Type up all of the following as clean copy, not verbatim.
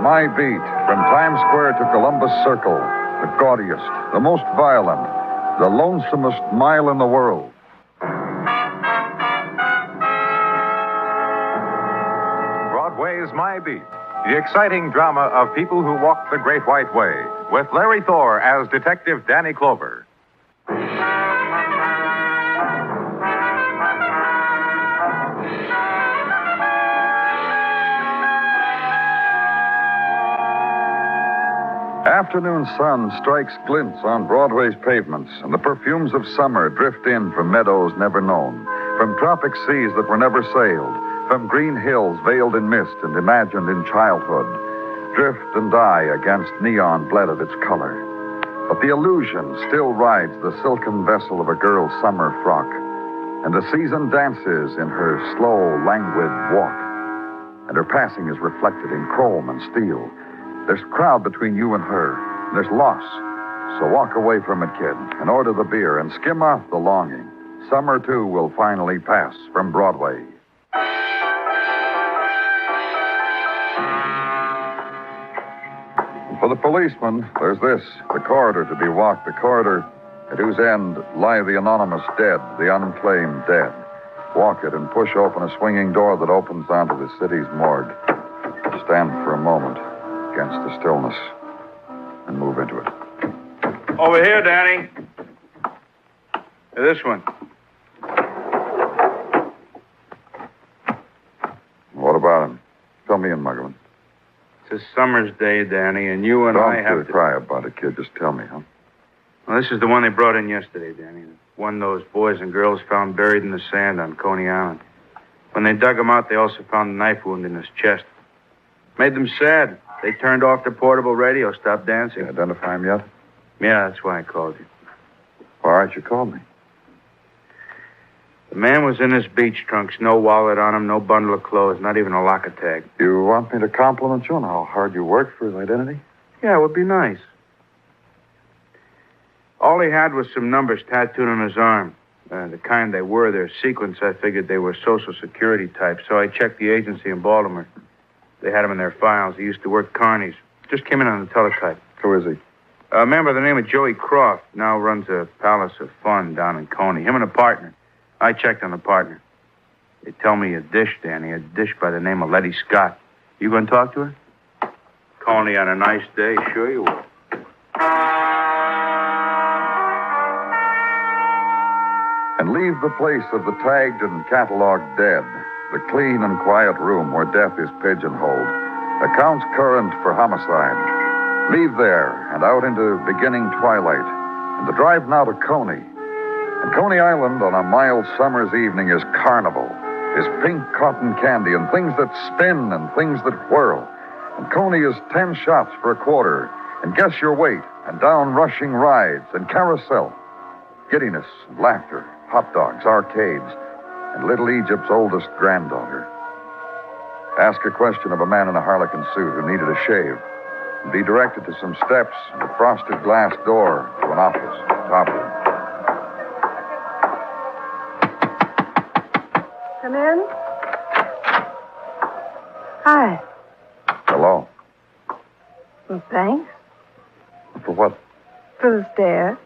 My Beat, from Times Square to Columbus Circle, the gaudiest, the most violent, the lonesomest mile in the world. Broadway's My Beat, the exciting drama of people who walk the Great White Way, with Larry Thor as Detective Danny Clover. Afternoon sun strikes glints on Broadway's pavements, and the perfumes of summer drift in from meadows never known, from tropic seas that were never sailed, from green hills veiled in mist and imagined in childhood, drift and die against neon bled of its color. But the illusion still rides the silken vessel of a girl's summer frock, and the season dances in her slow, languid walk, and her passing is reflected in chrome and steel. There's crowd between you and her. There's loss. So walk away from it, kid, and order the beer and skim off the longing. Summer, too, will finally pass from Broadway. For the policeman, there's this, the corridor to be walked, the corridor at whose end lie the anonymous dead, the unclaimed dead. Walk it and push open a swinging door that opens onto the city's morgue. Stand for a moment against the stillness and move into it. Over here, Danny. This one. What about him? Tell me in, Muggavan. It's a summer's day, Danny, and you and I have to... cry about it, kid. Just tell me, huh? Well, this is the one they brought in yesterday, Danny. One those boys and girls found buried in the sand on Coney Island. When they dug him out, they also found a knife wound in his chest. Made them sad. They turned off the portable radio, stopped dancing. You identify him yet? Yeah, that's why I called you. All right, you called me. The man was in his beach trunks, no wallet on him, no bundle of clothes, not even a locker tag. You want me to compliment you on how hard you worked for his identity? Yeah, it would be nice. All he had was some numbers tattooed on his arm. The kind they were, their sequence, I figured they were Social Security types, so I checked the agency in Baltimore. They had him in their files. He used to work Carney's. Just came in on the teletype. Who is he? A member of the name of Joey Croft. Now runs a Palace of Fun down in Coney. Him and a partner. I checked on the partner. They tell me a dish, Danny. A dish by the name of Letty Scott. You going to talk to her? Coney on a nice day. Sure you will. And leave the place of the tagged and catalogued dead. The clean and quiet room where death is pigeonholed. Accounts current for homicide. Leave there and out into beginning twilight. And the drive now to Coney. And Coney Island on a mild summer's evening is carnival. Is pink cotton candy and things that spin and things that whirl. And Coney is 10 shots for a quarter. And guess your weight. And down rushing rides and carousel. Giddiness and laughter. Hot dogs, arcades. And Little Egypt's oldest granddaughter. Ask a question of a man in a harlequin suit who needed a shave. And be directed to some steps and a frosted glass door to an office, top room. Come in. Hi. Hello. Well, thanks. For what? For the stare.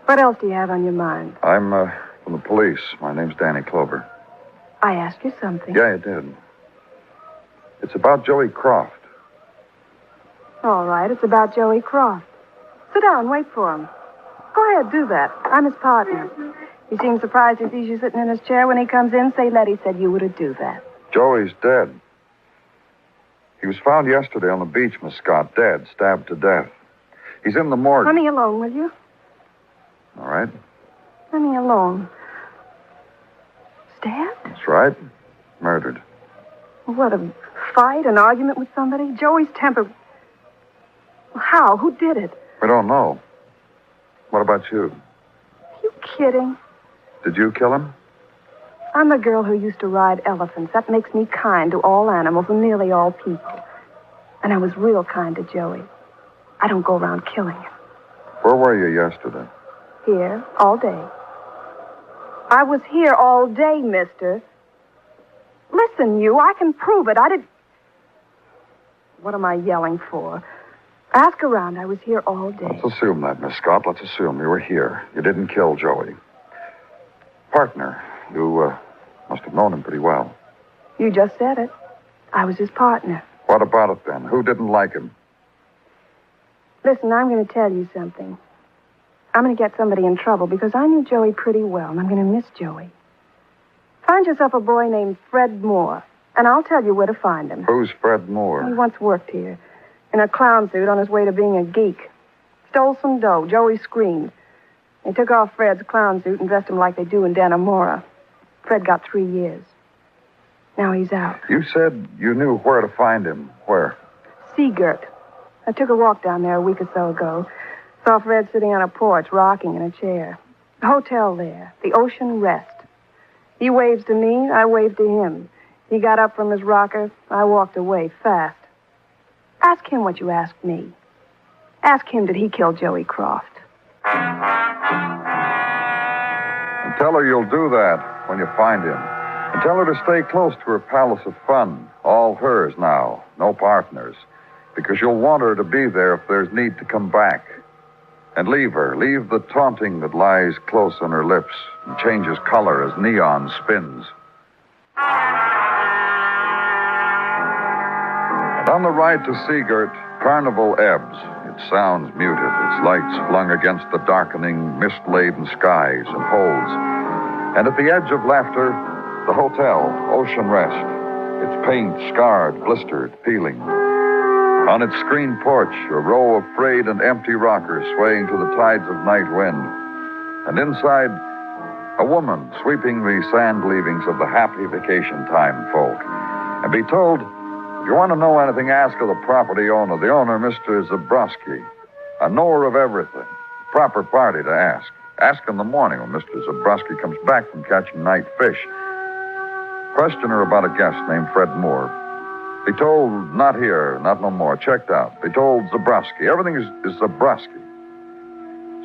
What else do you have on your mind? I'm, from the police. My name's Danny Clover. I asked you something. Yeah, you did. It's about Joey Croft. All right, it's about Joey Croft. Sit down, wait for him. Go ahead, do that. I'm his partner. He seems surprised he sees you sitting in his chair when he comes in. Say, Letty said you were to do that. Joey's dead. He was found yesterday on the beach, Miss Scott, dead, stabbed to death. He's in the morgue. Let me alone, will you? All right. Let me alone. Stabbed? That's right. Murdered. What, a fight, an argument with somebody? Joey's temper... Well, how? Who did it? We don't know. What about you? Are you kidding? Did you kill him? I'm a girl who used to ride elephants. That makes me kind to all animals and nearly all people. And I was real kind to Joey. I don't go around killing him. Where were you yesterday? Here, all day. I was here all day, mister. Listen, you, I can prove it. What am I yelling for? Ask around. I was here all day. Let's assume that, Miss Scott. Let's assume you were here. You didn't kill Joey. Partner, you must have known him pretty well. You just said it. I was his partner. What about it, then? Who didn't like him? Listen, I'm going to tell you something. I'm going to get somebody in trouble because I knew Joey pretty well, and I'm going to miss Joey. Find yourself a boy named Fred Moore, and I'll tell you where to find him. Who's Fred Moore? He once worked here in a clown suit on his way to being a geek. Stole some dough. Joey screamed. They took off Fred's clown suit and dressed him like they do in Dannemora. Fred got 3 years. Now he's out. You said you knew where to find him. Where? Seagirt. I took a walk down there a week or so ago. Saw Fred sitting on a porch, rocking in a chair. The hotel there, the Ocean Rest. He waves to me, I waved to him. He got up from his rocker. I walked away fast. Ask him what you asked me. Ask him, did he kill Joey Croft? And tell her you'll do that when you find him. And tell her to stay close to her palace of fun. All hers now, no partners. Because you'll want her to be there if there's need to come back. And leave her. Leave the taunting that lies close on her lips and changes color as neon spins. And on the ride to Seagirt, Carnival ebbs. It sounds muted, its lights flung against the darkening, mist-laden skies and holds. And at the edge of laughter, the hotel, Ocean Rest. Its paint scarred, blistered, peeling. On its screened porch, a row of frayed and empty rockers swaying to the tides of night wind. And inside, a woman sweeping the sand leavings of the happy vacation time folk. And be told, if you want to know anything, ask of the property owner. The owner, Mr. Zabrowski, a knower of everything. Proper party to ask. Ask in the morning when Mr. Zabrowski comes back from catching night fish. Question her about a guest named Fred Moore. Be told, not here, not no more, checked out. Be told Zabrowski. Everything is Zabrowski.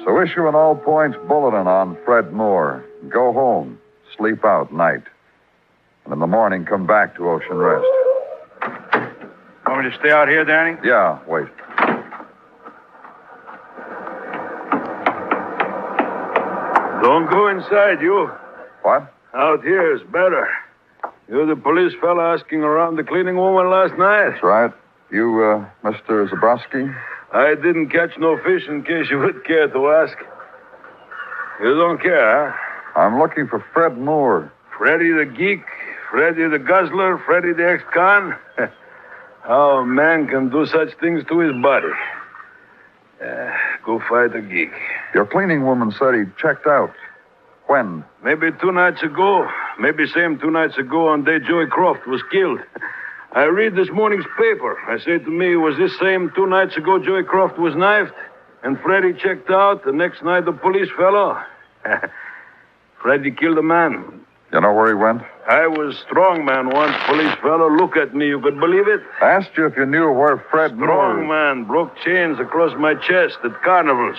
So issue an all-points bulletin on Fred Moore. Go home, sleep out night. And in the morning, come back to Ocean Rest. Want me to stay out here, Danny? Yeah, wait. Don't go inside, you. What? Out here is better. You're the police fella asking around the cleaning woman last night? That's right. You, Mr. Zabrowski? I didn't catch no fish in case you would care to ask. You don't care, huh? I'm looking for Fred Moore. Freddy the geek, Freddy the guzzler, Freddy the ex-con? How a man can do such things to his body. Go fight a geek. Your cleaning woman said he checked out. When? Maybe 2 nights ago. Maybe same 2 nights ago on day Joey Croft was killed. I read this morning's paper. I say to me, was this same 2 nights ago Joey Croft was knifed? And Freddy checked out the next night the police fellow? Freddy killed a man. You know where he went? I was strong man once, police fellow. Look at me, you could believe it? I asked you if you knew where Fred Moore... Strong man, broke chains across my chest at carnivals.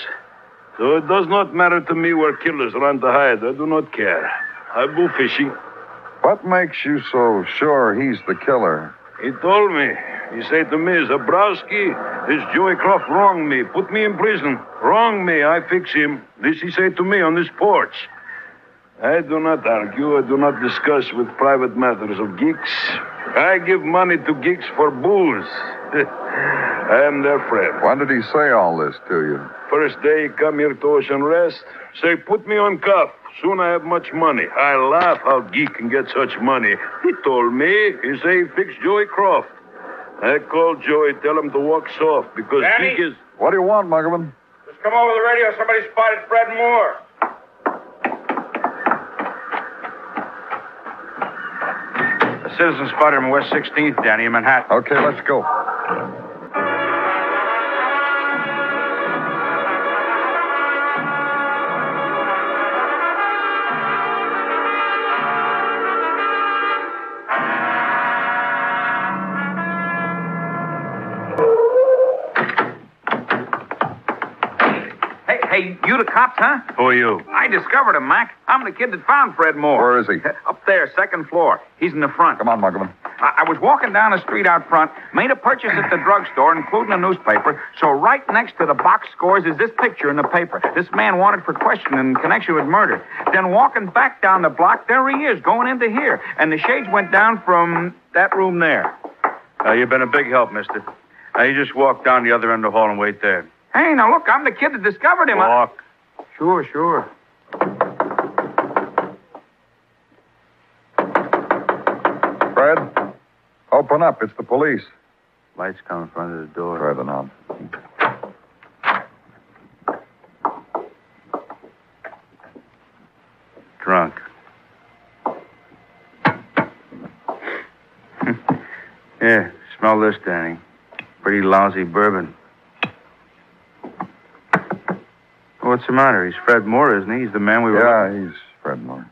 So it does not matter to me where killers run to hide. I do not care. I go fishing. What makes you so sure he's the killer? He told me. He said to me, Zabrowski, this Joey Croft wronged me. Put me in prison. Wronged me. I fix him. This he said to me on this porch. I do not argue. I do not discuss with private matters of geeks. I give money to geeks for booze. I am their friend. When did he say all this to you? First day he come here to Ocean Rest. Say, put me on cuff. Soon I have much money. I laugh how geek can get such money. He told me. He say he fixed Joey Croft. I called Joey, tell him to walk soft because Danny? geek is... What do you want, Muggavan? Just come over the radio. Somebody spotted Fred Moore. A citizen spotted him on West 16th, Danny, in Manhattan. Okay, let's go. Hey, you the cops, huh? Who are you? I discovered him, Mac. I'm the kid that found Fred Moore. Where is he? Up there, second floor. He's in the front. Come on, Muggavan. I was walking down the street out front, made a purchase at the drugstore, including a newspaper. So right next to the box scores is this picture in the paper. This man wanted for questioning in connection with murder. Then walking back down the block, there he is, going into here. And the shades went down from that room there. You've been a big help, mister. You just walk down the other end of the hall and wait there. Hey, now look, I'm the kid that discovered him. Walk. Sure. Fred, open up. It's the police. Lights come in front of the door. Try the knob. Drunk. Yeah, smell this, Danny. Pretty lousy bourbon. What's the matter? He's Fred Moore, isn't he? He's the man we were... Yeah, he's Fred Moore.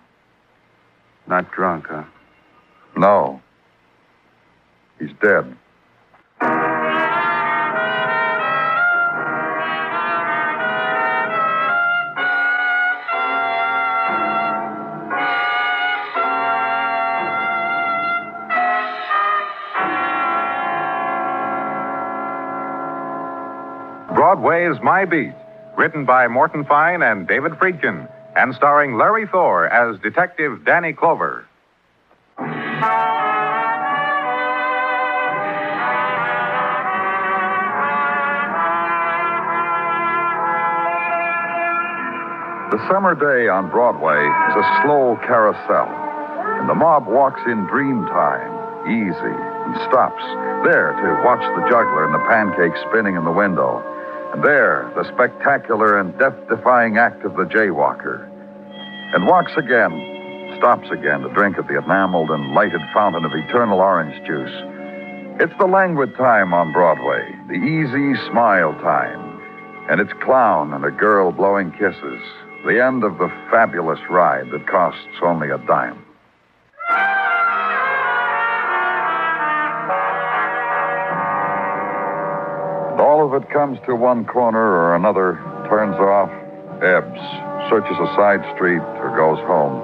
Not drunk, huh? No. He's dead. Broadway's My Beat, written by Morton Fine and David Friedkin, and starring Larry Thor as Detective Danny Clover. The summer day on Broadway is a slow carousel, and the mob walks in dream time, easy, and stops there to watch the juggler and the pancakes spinning in the window. And there, the spectacular and death-defying act of the jaywalker. And walks again, stops again to drink at the enameled and lighted fountain of eternal orange juice. It's the languid time on Broadway, the easy smile time. And it's clown and a girl blowing kisses, the end of the fabulous ride that costs only a dime. All of it comes to one corner or another, turns off, ebbs, searches a side street, or goes home.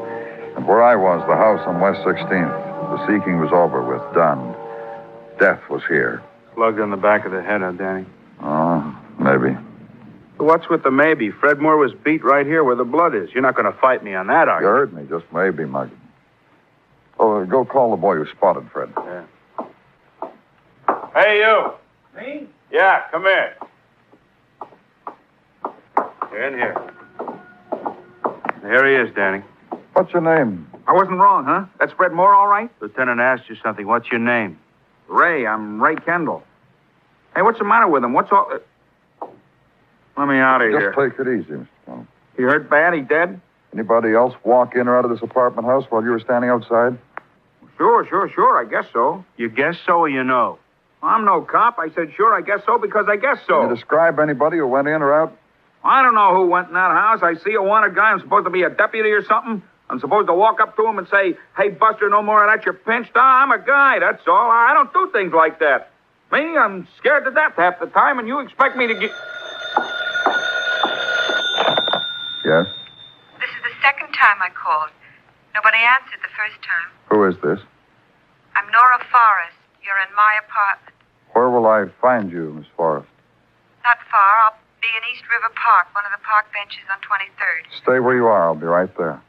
And where I was, the house on West 16th, the seeking was over with, done. Death was here. Slugged on the back of the head, huh, Danny? Oh, maybe. What's with the maybe? Fred Moore was beat right here where the blood is. You're not going to fight me on that, are You you? heard me, just maybe, Muggy. Oh, go call the boy who spotted Fred. Yeah. Hey, you. Me? Yeah, come here. You're in here. Here he is, Danny. What's your name? I wasn't wrong, huh? That's Fred Moore, all right? Lieutenant asked you something. What's your name? Ray, I'm Ray Kendall. Hey, what's the matter with him? What's all... Let me out of here. Just take it easy, Mr. Kendall. He hurt bad? He dead? Anybody else walk in or out of this apartment house while you were standing outside? Sure. I guess so. You guess so or you know? I'm no cop. I said, sure, I guess so, because I guess so. Can you describe anybody who went in or out? I don't know who went in that house. I see a wanted guy. I'm supposed to be a deputy or something. I'm supposed to walk up to him and say, hey, Buster, no more of that. You're pinched. I'm a guy, that's all. I don't do things like that. Me, I'm scared to death half the time, and you expect me to get... Yes? This is the second time I called. Nobody answered the first time. Who is this? I'm Nora Forrest. You're in my apartment. Where will I find you, Miss Forrest? Not far. I'll be in East River Park, one of the park benches on 23rd. Stay where you are. I'll be right there.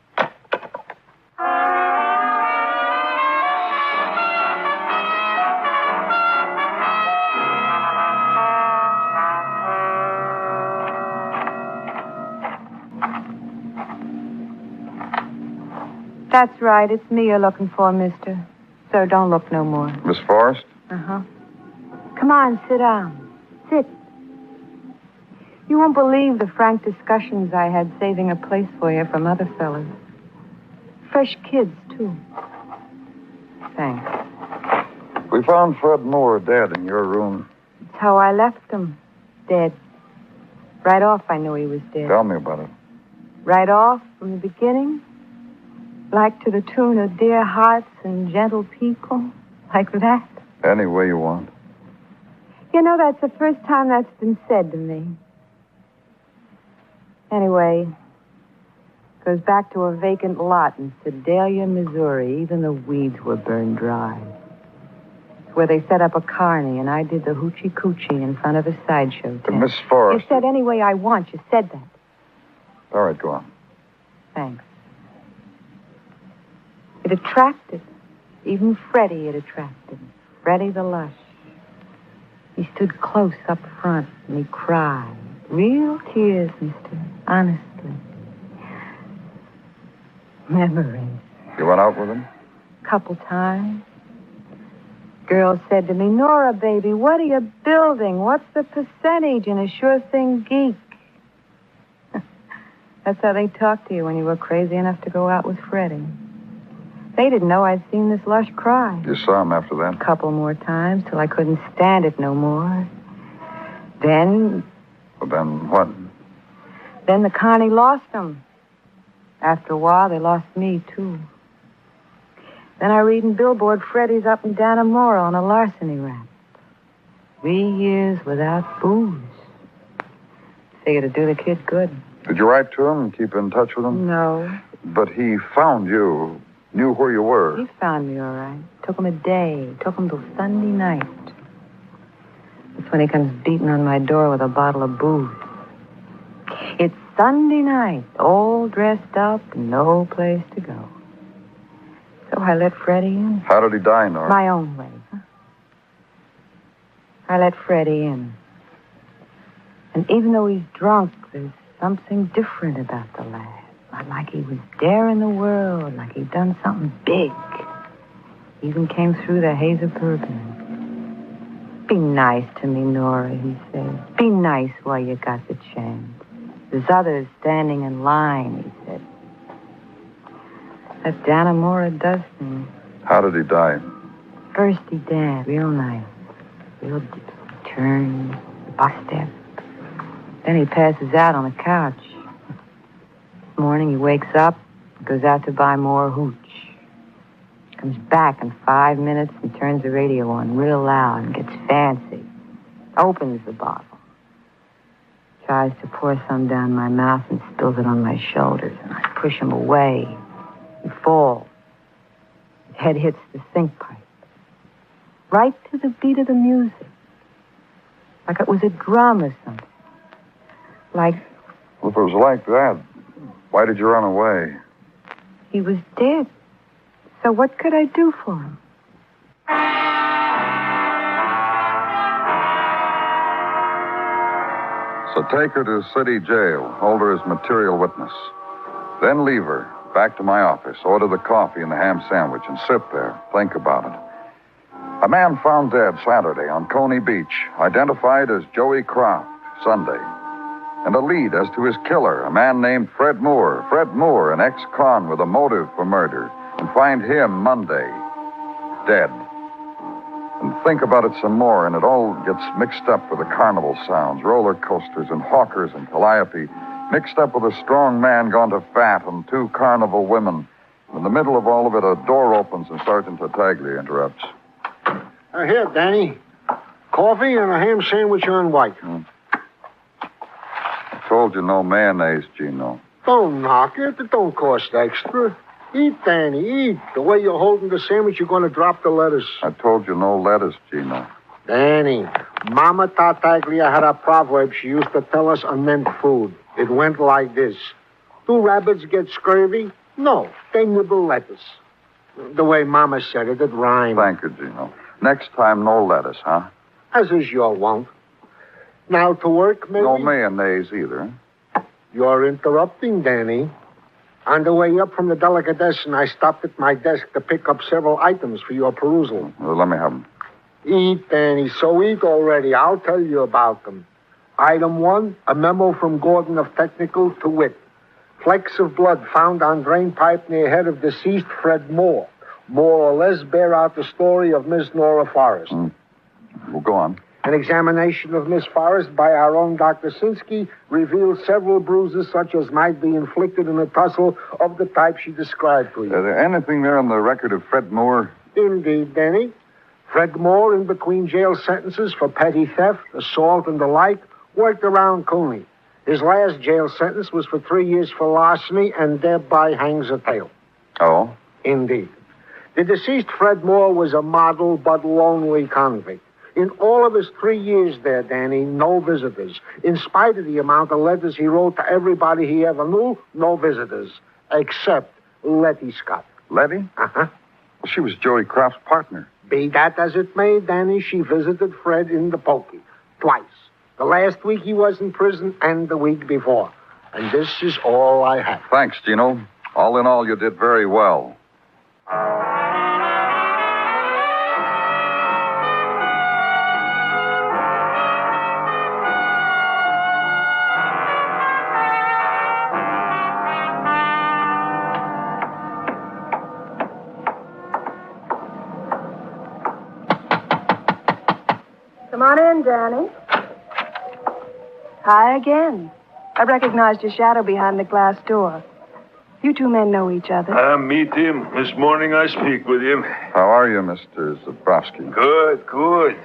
That's right. It's me you're looking for, mister. So don't look no more. Miss Forrest? Uh-huh. Come on, sit down. Sit. You won't believe the frank discussions I had saving a place for you from other fellas. Fresh kids, too. Thanks. We found Fred Moore dead in your room. It's how I left him. Dead. Right off, I knew he was dead. Tell me about it. Right off, from the beginning. Like to the tune of Dear Hearts and Gentle People. Like that. Any way you want. You know, that's the first time that's been said to me. Anyway, goes back to a vacant lot in Sedalia, Missouri. Even the weeds were burned dry. where they set up a carny, and I did the hoochie-coochie in front of a sideshow tent. Miss Forrest. You said any way I want. You said that. All right, go on. Thanks. It attracted. Even Freddie it attracted. Freddie the Lush. He stood close up front, and he cried. Real tears, mister. Honestly. Memories. You went out with him? Couple times. Girl said to me, Nora, baby, what are you building? What's the percentage in a sure thing geek? That's how they talk to you when you were crazy enough to go out with Freddie. They didn't know I'd seen this Lush cry. You saw him after that? A couple more times till I couldn't stand it no more. Then... Well, then what? Then the carny lost him. After a while, they lost me, too. Then I read in Billboard Freddie's up in Dannemora on a larceny rap. 3 years without booze. Figured to do the kid good. Did you write to him and keep in touch with him? No. But he found you, knew where you were. He found me all right. Took him a day. Took him till Sunday night. That's when he comes beating on my door with a bottle of booze. It's Sunday night, all dressed up, and no place to go. So I let Freddie in. How did he die, Nora? My own way, huh? I let Freddie in. And even though he's drunk, there's something different about the lad. Not like he was daring the world, like he'd done something big. Even came through the haze of bourbon. Be nice to me, Nora, he said. Be nice while you got the chance. There's others standing in line, he said. That Dannemora does things. How did he die? First he danced, real nice. Real deep. Turn, bus step. Then he passes out on the couch. This morning he wakes up, goes out to buy more hooch. Comes back in 5 minutes and turns the radio on real loud and gets fancy. Opens the bottle. Tries to pour some down my mouth and spills it on my shoulders. And I push him away. He falls. His head hits the sink pipe. Right to the beat of the music. Like it was a drum or something. Like... Well, if it was like that, why did you run away? He was dead. So what could I do for him? So take her to city jail, hold her as material witness. Then leave her, back to my office, order the coffee and the ham sandwich, and sit there, think about it. A man found dead Saturday on Coney Beach, identified as Joey Croft, Sunday. And a lead as to his killer, a man named Fred Moore. Fred Moore, an ex-con with a motive for murder. And find him Monday, dead. And think about it some more, and it all gets mixed up with the carnival sounds, roller coasters and hawkers and calliope, mixed up with a strong man gone to fat and 2 carnival women. In the middle of all of it, a door opens and Sergeant Tartaglia interrupts. Here, Danny. Coffee and a ham sandwich on white. I told you no mayonnaise, Gino. Don't knock it. It don't cost extra. Eat, Danny, eat. The way you're holding the sandwich, you're going to drop the lettuce. I told you no lettuce, Gino. Danny, Mama Tartaglia had a proverb she used to tell us on meant food. It went like this. Do rabbits get scurvy? No, they nibble lettuce. The way Mama said it, it rhymed. Thank you, Gino. Next time, no lettuce, huh? As is your wont. Now to work, maybe? No mayonnaise either. You're interrupting, Danny. On the way up from the delicatessen, I stopped at my desk to pick up several items for your perusal. Well, let me have them. Eat, Danny. So eat already. I'll tell you about them. Item 1, a memo from Gordon of Technical to wit. Flecks of blood found on drain pipe near head of deceased Fred Moore. More or less bear out the story of Miss Nora Forrest. Well, go on. An examination of Miss Forrest by our own Dr. Sinsky revealed several bruises such as might be inflicted in a tussle of the type she described to you. Is there anything there on the record of Fred Moore? Indeed, Danny. Fred Moore, in between jail sentences for petty theft, assault, and the like, worked around Coney. His last jail sentence was for 3 years for larceny and thereby hangs a tail. Oh? Indeed. The deceased Fred Moore was a model but lonely convict. In all of his 3 years there, Danny, no visitors. In spite of the amount of letters he wrote to everybody he ever knew, no visitors. Except Letty Scott. Letty? Uh-huh. Well, she was Joey Croft's partner. Be that as it may, Danny, she visited Fred in the pokey. Twice. The last week he was in prison and the week before. And this is all I have. Thanks, Gino. All in all, you did very well. Come on in, Danny. Hi again. I recognized your shadow behind the glass door. You two men know each other. I meet him. This morning I speak with him. How are you, Mr. Zabrowski? Good.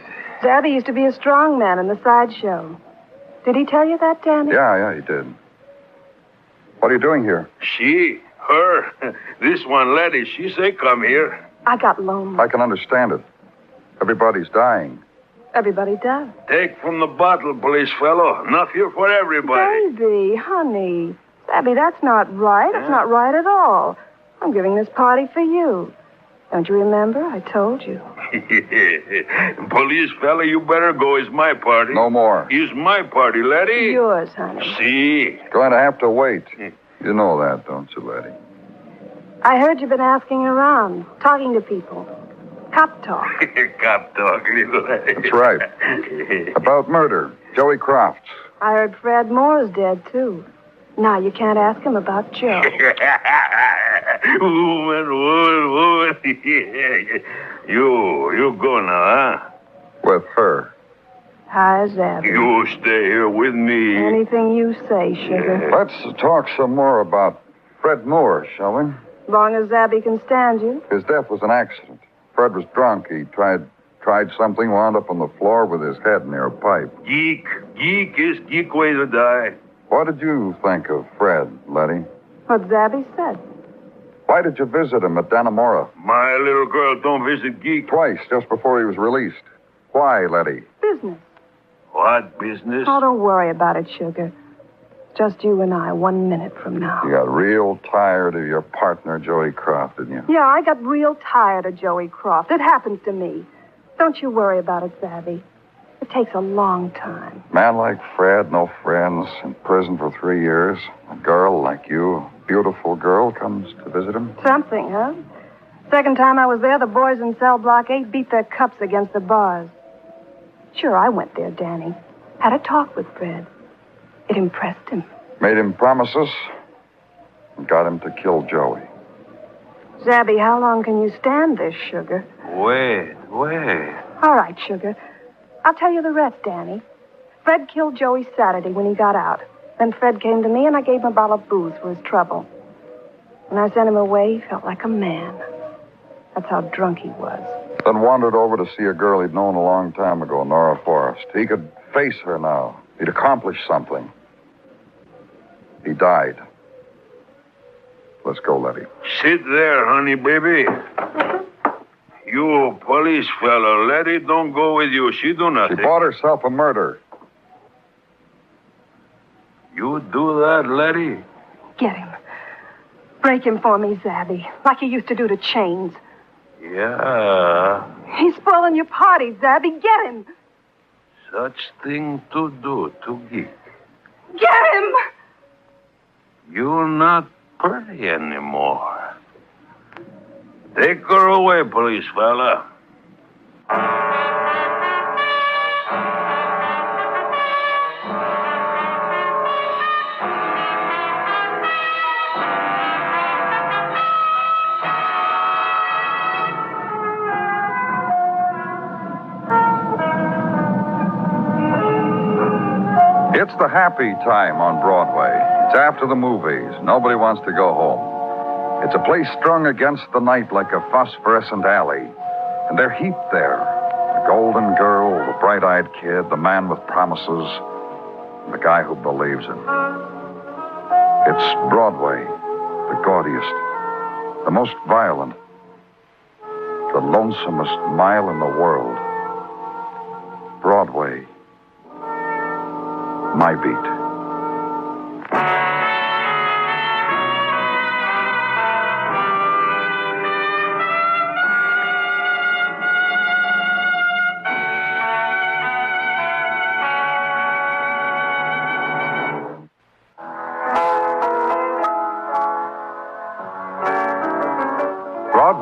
Zabby used to be a strong man in the sideshow. Did he tell you that, Danny? Yeah, he did. What are you doing here? Her, this one, Letty, she say come here. I got lonely. I can understand it. Everybody's dying. Everybody does. Take from the bottle, police fellow. Enough here for everybody. Baby, honey. Zabby, that's not right. That's not right at all. I'm giving this party for you. Don't you remember? I told you. Police fella, you better go. It's my party. No more. It's my party, Letty. Yours, honey. See? Going to have to wait. You know that, don't you, Letty? I heard you've been asking around, talking to people. Cop talk. Cop talk, little Letty. That's right. About murder. Joey Croft. I heard Fred Moore's dead, too. Now, you can't ask him about Joe. woman. You go now, huh? With her. Hi, Zabby. You stay here with me. Anything you say, sugar. Let's talk some more about Fred Moore, shall we? As long as Zabby can stand you. His death was an accident. Fred was drunk. He tried something, wound up on the floor with his head near a pipe. Geek is geek way to die. What did you think of Fred, Letty? What Zabby said. Why did you visit him at Dannemora? My little girl don't visit geek. Twice, just before he was released. Why, Letty? Business. What business? Oh, don't worry about it, sugar. Just you and I 1 minute from now. You got real tired of your partner, Joey Croft, didn't you? Yeah, I got real tired of Joey Croft. It happens to me. Don't you worry about it, Zabby. It takes a long time. Man like Fred, no friends, in prison for 3 years. A girl like you, a beautiful girl, comes to visit him. Something, huh? Second time I was there, the boys in cell block 8 beat their cups against the bars. Sure, I went there, Danny. Had a talk with Fred. It impressed him. Made him promises and got him to kill Joey. Zabby, how long can you stand this, sugar? Wait. All right, sugar. I'll tell you the rest, Danny. Fred killed Joey Saturday when he got out. Then Fred came to me and I gave him a bottle of booze for his trouble. When I sent him away, he felt like a man. That's how drunk he was. Then wandered over to see a girl he'd known a long time ago, Nora Forrest. He could face her now. He'd accomplished something. He died. Let's go, Letty. Sit there, honey, baby. You police fellow, Letty don't go with you. She do nothing. She bought herself a murder. You do that, Letty? Get him. Break him for me, Zabby, like you used to do to Chains. Yeah. He's spoiling your party, Zabby. Get him. Such thing to do to geek. Get him! You're not pretty anymore. Take her away, police fella. It's the happy time on Broadway. It's after the movies. Nobody wants to go home. It's a place strung against the night like a phosphorescent alley. And they're heaped there. The golden girl, the bright-eyed kid, the man with promises, and the guy who believes in. It's Broadway, the gaudiest, the most violent, the lonesomest mile in the world. Broadway, my beat.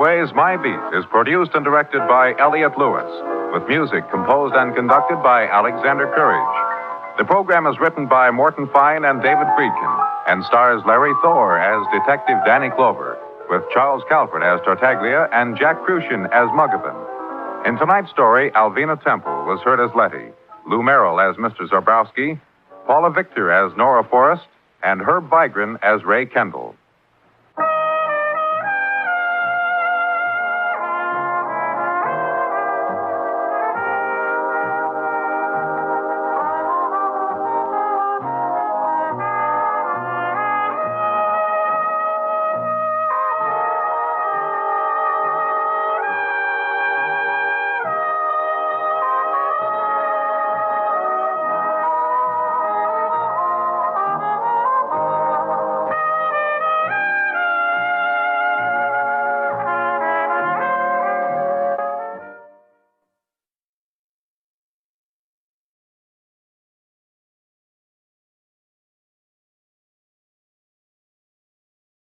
Broadway's My Beat is produced and directed by Elliott Lewis, with music composed and conducted by Alexander Courage. The program is written by Morton Fine and David Friedkin and stars Larry Thor as Detective Danny Clover, with Charles Calvert as Tartaglia and Jack Crucian as Muggavan. In tonight's story, Alvina Temple was heard as Letty, Lou Merrill as Mr. Zabrowski, Paula Victor as Nora Forrest, and Herb Vigran as Ray Kendall.